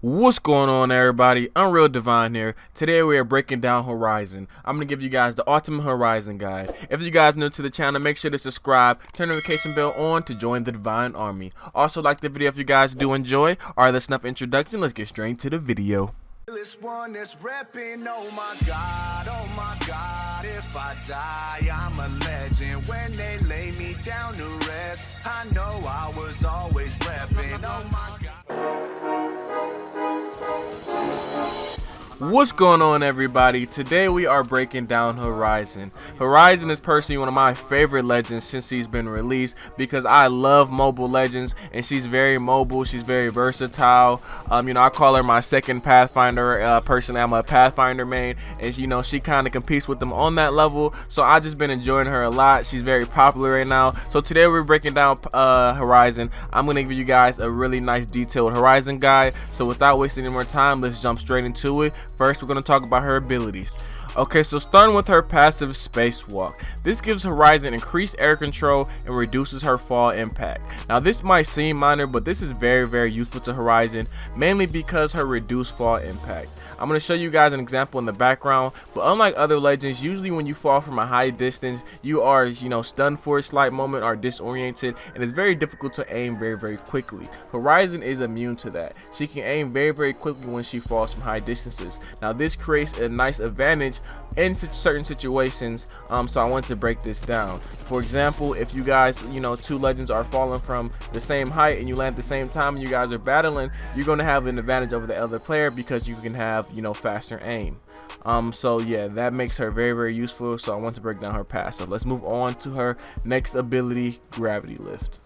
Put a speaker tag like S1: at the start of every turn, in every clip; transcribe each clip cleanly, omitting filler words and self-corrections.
S1: What's going on, everybody? Unreal Divine here. Today we are breaking down Horizon. I'm going to give you guys the Ultimate Horizon guide. If you guys are new to the channel, make sure to subscribe, turn the notification bell on to join the Divine Army. Also, like the video if you guys do enjoy. Alright, that's enough introduction. Let's get straight into the video.
S2: This one is repping, oh my god, if I die, I'm a legend. When they lay me down to rest, I know I was always repping, oh my god.
S1: What's going on, everybody? Today we are breaking down Horizon. Horizon is personally one of my favorite legends since he's been released because I love mobile legends and she's very mobile, she's very versatile. I call her my second Pathfinder. Personally, I'm a Pathfinder main, and she kind of competes with them on that level, so I just been enjoying her a lot. She's very popular right now. So today we're breaking down Horizon. I'm gonna give you guys a really nice detailed Horizon guide. So without wasting any more time, let's jump straight into it. First, we're going to talk about her abilities. Okay, so starting with her passive Spacewalk. This gives Horizon increased air control and reduces her fall impact. Now this might seem minor, but this is very useful to Horizon, mainly because her reduced fall impact. I'm going to show you guys an example in the background, but unlike other legends, usually when you fall from a high distance, you are, stunned for a slight moment or disoriented, and it's very difficult to aim very quickly. Horizon is immune to that. She can aim very quickly when she falls from high distances. Now this creates a nice advantage in certain situations, so I want to break this down. For example, if you guys, two legends are falling from the same height and you land at the same time and you guys are battling, you're going to have an advantage over the other player because you can have, faster aim. So yeah, that makes her very useful, so I want to break down her passive. Let's move on to her next ability, Gravity Lift.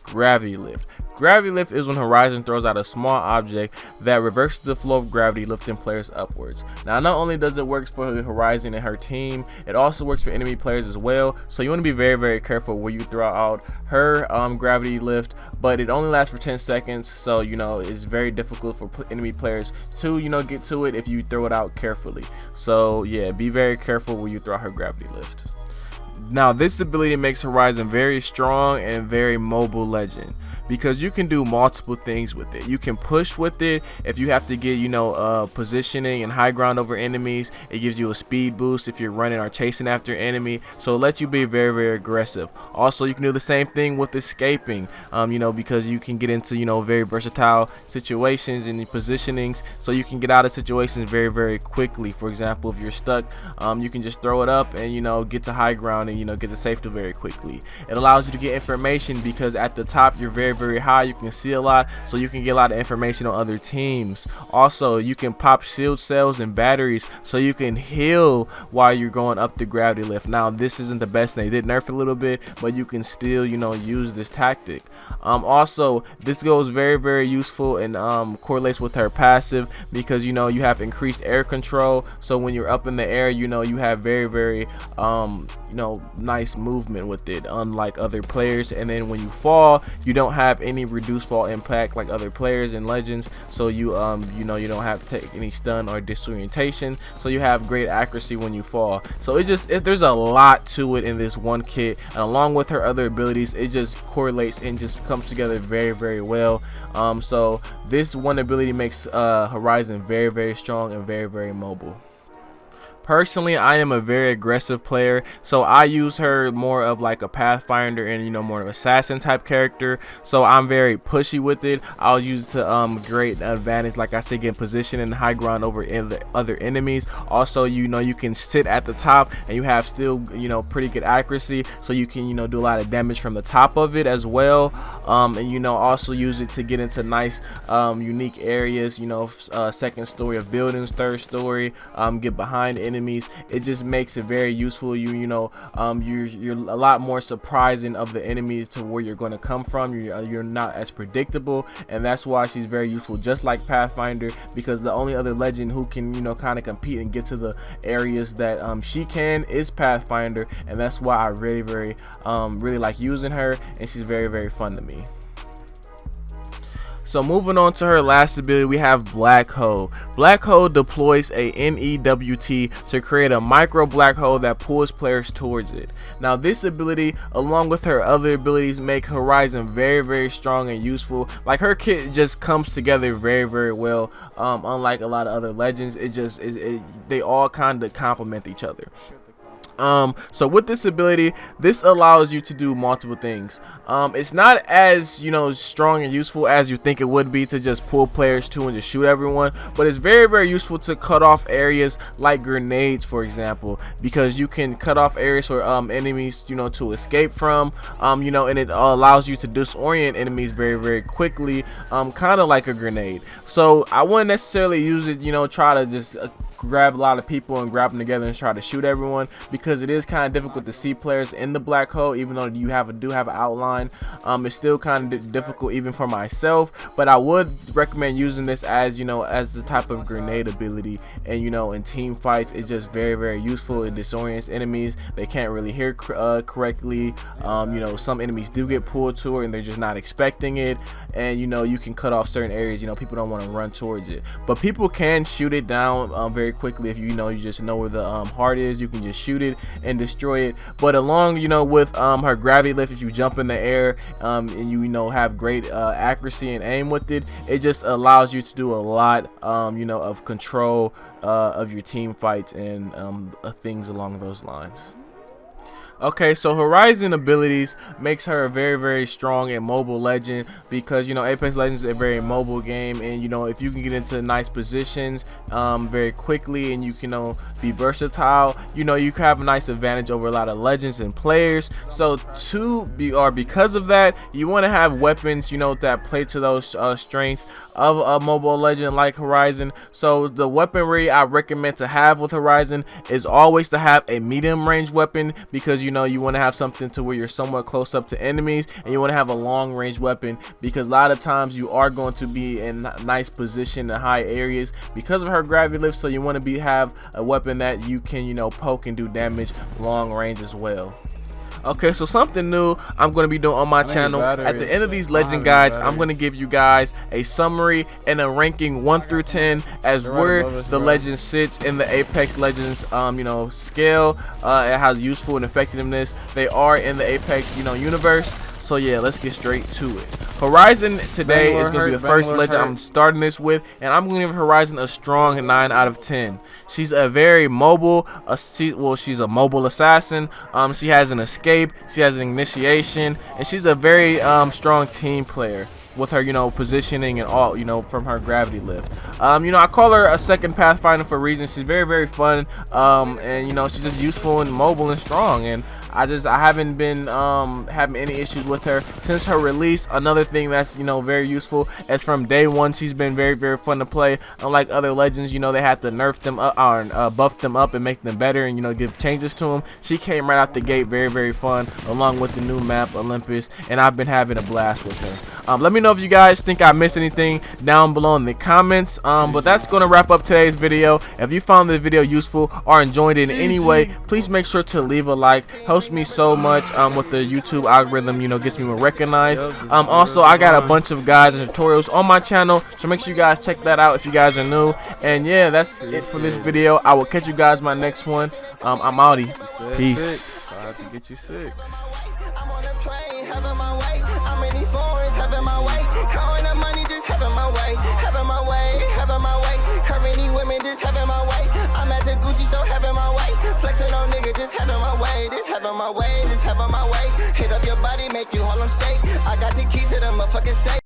S1: Gravity Lift is when Horizon throws out a small object that reverses the flow of gravity, lifting players upwards. Now not only does it work for Horizon and her team, it also works for enemy players as well, so you want to be very careful where you throw out her Gravity Lift, but it only lasts for 10 seconds, so it's very difficult for enemy players to get to it if you throw it out carefully. So yeah, be very careful where you throw out her Gravity Lift. Now this ability makes Horizon very strong and very mobile legend because you can do multiple things with it. You can push with it if you have to get positioning and high ground over enemies. It gives you a speed boost if you're running or chasing after an enemy, so it lets you be very aggressive. Also, you can do the same thing with escaping, because you can get into very versatile situations and positionings, so you can get out of situations very quickly. For example, if you're stuck, you can just throw it up and get to high ground and get to safety very quickly. It allows you to get information because at the top you're very high, you can see a lot, so you can get a lot of information on other teams. Also, you can pop shield cells and batteries so you can heal while you're going up the Gravity Lift. Now this isn't the best thing, they did nerf a little bit, but you can still use this tactic. Also, this goes very useful and correlates with her passive because you have increased air control, so when you're up in the air, you have very nice movement with it, unlike other players. And then when you fall, you don't have any reduced fall impact like other players and legends, so you don't have to take any stun or disorientation, so you have great accuracy when you fall. So there's a lot to it in this one kit, and along with her other abilities, it just correlates and just comes together very well. So this one ability makes Horizon very strong and very mobile. Personally, I am a very aggressive player, so I use her more of like a Pathfinder and more of assassin type character, so I'm very pushy with it. I'll use the great advantage, like I said, getting position and high ground over other enemies. Also, you can sit at the top and you have still pretty good accuracy, so you can do a lot of damage from the top of it as well. And also use it to get into nice unique areas, second story of buildings, third story, get behind enemies. It just makes it very useful. You're a lot more surprising of the enemies to where you're going to come from. You're not as predictable, and that's why she's very useful, just like Pathfinder, because the only other legend who can kind of compete and get to the areas that she can is Pathfinder, and that's why I really like using her, and she's very fun to me. So moving on to her last ability, we have Black Hole. Black Hole deploys a NEWT to create a micro black hole that pulls players towards it. Now this ability, along with her other abilities, make Horizon very strong and useful. Like, her kit just comes together very well. Unlike a lot of other legends, they all kind of complement each other. So with this ability, this allows you to do multiple things. It's not as, you know, strong and useful as you think it would be to just pull players to and just shoot everyone, but it's very useful to cut off areas like grenades, for example, because you can cut off areas for enemies, you know, to escape from, you know, and it allows you to disorient enemies very quickly, kind of like a grenade. So I wouldn't necessarily use it, you know, try to just grab a lot of people and grab them together and try to shoot everyone, because it is kind of difficult to see players in the black hole. Even though you do have an outline, it's still kind of difficult even for myself. But I would recommend using this as, you know, as the type of grenade ability, and you know, in team fights it's just very useful. It disorients enemies, they can't really hear correctly. You know, some enemies do get pulled to it and they're just not expecting it, and you know, you can cut off certain areas. You know, people don't want to run towards it, but people can shoot it down very quickly. If you just know where the heart is, you can just shoot it and destroy it. But along, you know, with her gravity lift, if you jump in the air and you know, have great accuracy and aim with it, it just allows you to do a lot, you know, of control of your team fights and things along those lines. Okay, so Horizon abilities makes her a very strong and mobile legend, because you know, Apex Legends is a very mobile game, and you know, if you can get into nice positions very quickly, and you can, you know, be versatile, you know, you can have a nice advantage over a lot of legends and players. So because of that, you want to have weapons, you know, that play to those strengths of a mobile legend like Horizon. So the weaponry I recommend to have with Horizon is always to have a medium range weapon, because you know, you want to have something to where you're somewhat close up to enemies, and you want to have a long range weapon, because a lot of times you are going to be in nice position in high areas because of her gravity lift. So you want to have a weapon that you can, you know, poke and do damage long range as well. Okay, so something new I'm going to be doing on my channel. At the end of these legend guides, I'm going to give you guys a summary and a ranking 1 through 10 as where the legend sits in the Apex Legends you know, scale, and how useful and effectiveness they are in the Apex, you know, universe. So yeah, let's get straight to it. Horizon today is going to be the first legend I'm starting this with, and I'm going to give Horizon a strong 9 out of 10. She's a very mobile, she's a mobile assassin. She has an escape, she has an initiation, and she's a very strong team player with her, you know, positioning and all, you know, from her gravity lift. You know, I call her a second Pathfinder for a reason. She's very fun, and you know, she's just useful and mobile and strong, and I haven't been having any issues with her since her release. Another thing that's, you know, very useful is from day one she's been very fun to play. Unlike other legends, you know, they had to nerf them up or buff them up and make them better, and you know, give changes to them. She came right out the gate very fun, along with the new map Olympus, and I've been having a blast with her. Let me know if you guys think I missed anything down below in the comments. But that's going to wrap up today's video. If you found this video useful or enjoyed it in any way, please make sure to leave a like. Helps me so much with the YouTube algorithm, you know, gets me more recognized. Also, I got a bunch of guides and tutorials on my channel, so make sure you guys check that out if you guys are new. And yeah, that's it for this video. I will catch you guys in my next one. I'm outie. Peace.
S3: I have to get you 6.
S4: I'm on a plane, having my way. I'm in these foreigns, having my way. Counting the money, just having my way. Having my way, having my way. Currently women, just having my way. I'm at the Gucci store, having my way. Flexing on nigga, just having my way. Just having my way, just having my way. Hit up your body, make you all them shake. I got the key to the motherfucking safe.